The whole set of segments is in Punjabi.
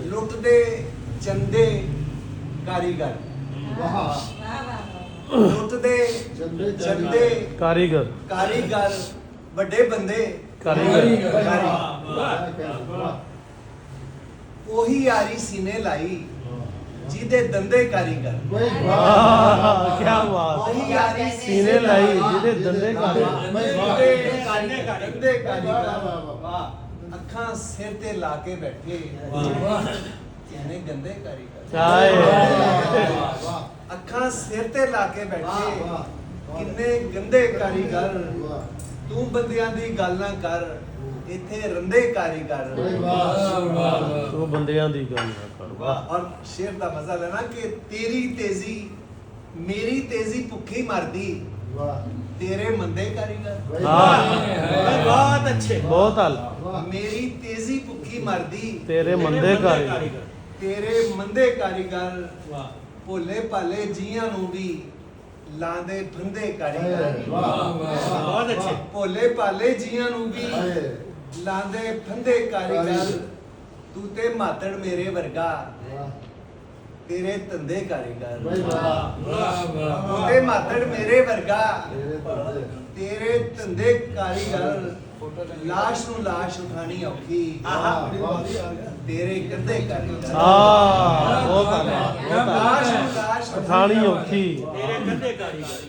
ਲੁੱਟਦੇ ਚੰਦੇ ਕਾਰੀਗਰ ਲੁੱਟਦੇ ਚੰਦੇ ਕਾਰੀਗਰ ਕਾਰੀਗਰ ਵੱਡੇ ਬੰਦੇ ਕਾਰੀਗਰ ਉਹੀ ਯਾਰੀ ਸੀਨੇ ਲਾਈ ਜਿਹਦੇ ਦੰਦੇ ਕਾਰੀਗਰ ਵਾਹ ਕੀ ਬਾਤ ਉਹੀ ਯਾਰੀ ਸੀਨੇ ਲਾਈ ਜਿਹਦੇ ਦੰਦੇ ਕਾਰੀਗਰ ਦੰਦੇ ਕਾਰੀਗਰ ਵਾਹ ਅੱਖਾਂ ਸਿਰ ਤੇ ਲਾ ਕੇ ਬੈਠੇ ਕਿੰਨੇ ਗੰਦੇ ਕਾਰੀਗਰ ਚਾਏ ਅੱਖਾਂ ਸਿਰ ਤੇ ਲਾ ਕੇ ਬੈਠੇ ਕਿੰਨੇ ਗੰਦੇ ਕਾਰੀਗਰ ਤੂੰ ਬੰਦਿਆਂ ਦੀ ਗੱਲ ਨਾ ਕਰ ਇੱਥੇ ਰੰਦੇ ਕਾਰੀਗਰ ਤੂੰ ਬੰਦਿਆਂ ਦੀ ਗੱਲ ਨਾ ਕਰ ਵਾਹ ਔਰ ਸ਼ੇਰ ਦਾ ਮਜ਼ਾ ਲੈਣਾ ਕਿ ਤੇਰੀ ਤੇਜ਼ੀ ਮੇਰੀ ਤੇਜ਼ੀ ਭੁੱਖੀ ਮਰਦੀ ਤੇਰੇ ਮੰਦੇ ਕਾਰੀਗਰ ਬਹੁਤ ਅੱਛੇ ਬਹੁਤ ਹਲ ਮੇਰੀ ਤੇਜ਼ੀ ਭੁੱਖੀ ਮਰਦੀ ਤੇਰੇ ਮੰਦੇ ਕਾਰੀਗਰ ਤੇਰੇ ਮੰਦੇ ਕਾਰੀਗਰ ਭੋਲੇ ਭਾਲੇ ਜੀਆਂ ਨੂੰ ਵੀ ਲਾਂਦੇ ਫੰਦੇ ਕਾਰੀਗਰ ਬਹੁਤ ਅੱਛੇ ਭੋਲੇ ਭਾਲੇ ਜੀਆਂ ਨੂੰ ਵੀ ਲਾਂਦੇ ਫੰਦੇ ਕਾਰੀਗਰ ਤੂੰ ਤੇ ਮਾਤੜ ਮੇਰੇ ਵਰਗਾ ਤੇਰੇ ਧੰਦੇ ਕਾਰੀਗਰ ਤੂੰ ਤੇ ਮਾਤੜ ਮੇਰੇ ਵਰਗਾ ਤੇਰੇ ਧੰਦੇ ਕਾਰੀਗਰ ਲਾਸ਼ ਨੂੰ ਲਾਸ਼ ਉਠਾਣੀ ਔਖੀ ਤੇਰੇ ਕੰਧੇ ਕਾਰੀਗਰ ਬਹੁਤ ਹਲ ਲਾਸ਼ ਨੂੰ ਲਾਸ਼ ਉਠਾਣੀ ਔਖੀ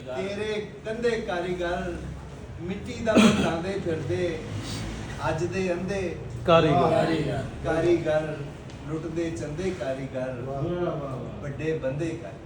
ਤੇਰੇ ਕੰਧੇ ਕਾਰੀਗਰ ਮਿੱਟੀ ਦਾ ਬਣਾਉਂਦੇ ਫਿਰਦੇ ਅੱਜ ਦੇ ਅੰਧੇ ਕਾਰੀਗਰ ਕਾਰੀਗਰ ਲੁੱਟਦੇ ਚੰਦੇ ਕਾਰੀਗਰ ਵੱਡੇ ਬੰਦੇ ਕਾਰੀਗਰ